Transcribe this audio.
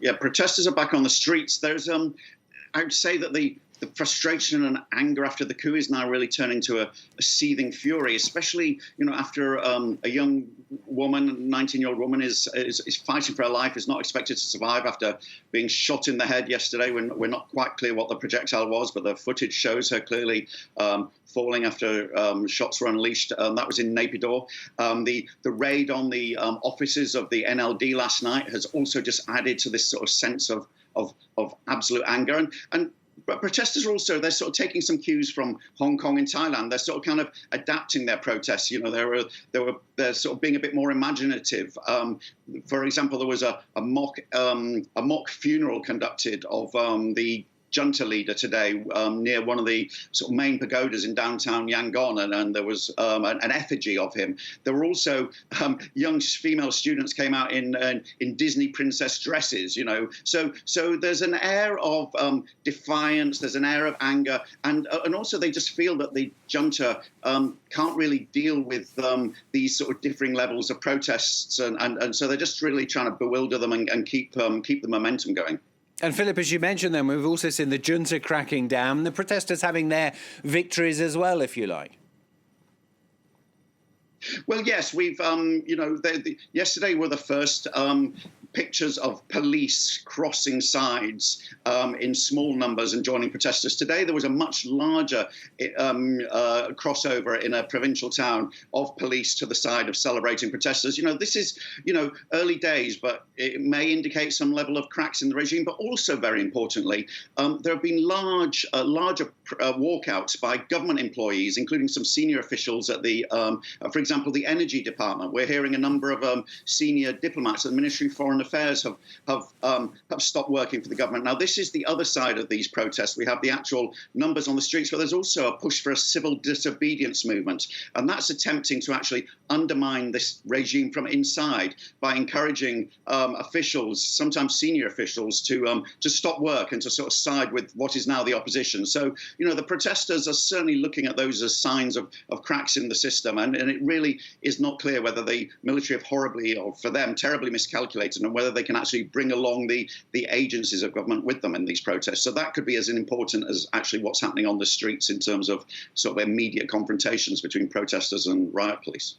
Yeah, protesters are back on the streets. There's I would say that the frustration and anger after the coup is now really turning to a seething fury, especially after a young woman, 19-year-old woman, is fighting for her life, is not expected to survive after being shot in the head yesterday. We're not quite clear what the projectile was, but the footage shows her clearly falling after shots were unleashed. That was in Naypyidaw. The raid on the offices of the NLD last night has also just added to this sort of sense of absolute anger. But protesters are also, they're sort of taking some cues from Hong Kong and Thailand. They're sort of kind of adapting their protests. They're sort of being a bit more imaginative. For example, there was a mock funeral conducted of the junta leader today near one of the sort of main pagodas in downtown Yangon, and there was an effigy of him. There were also young female students came out in Disney princess dresses, So there's an air of defiance, there's an air of anger, and also they just feel that the junta can't really deal with these sort of differing levels of protests, and so they're just really trying to bewilder them and keep the momentum going. And Philip, as you mentioned then, we've also seen the junta cracking down, the protesters having their victories as well, if you like. Well, yes, we've, yesterday were the first pictures of police crossing sides in small numbers and joining protesters. Today, there was a much larger crossover in a provincial town of police to the side of celebrating protesters. This is, early days, but it may indicate some level of cracks in the regime. But also, very importantly, there have been larger walkouts by government employees, including some senior officials at the, for example, the Energy Department. We're hearing a number of senior diplomats at the Ministry of Foreign Affairs have stopped working for the government. Now, this is the other side of these protests. We have the actual numbers on the streets, but there's also a push for a civil disobedience movement, and that's attempting to actually undermine this regime from inside by encouraging officials, sometimes senior officials, to stop work and to sort of side with what is now the opposition. So, the protesters are certainly looking at those as signs of cracks in the system, and it really is not clear whether the military have horribly, or for them, terribly miscalculated, and whether they can actually bring along the agencies of government with them in these protests. So that could be as important as actually what's happening on the streets in terms of sort of immediate confrontations between protesters and riot police.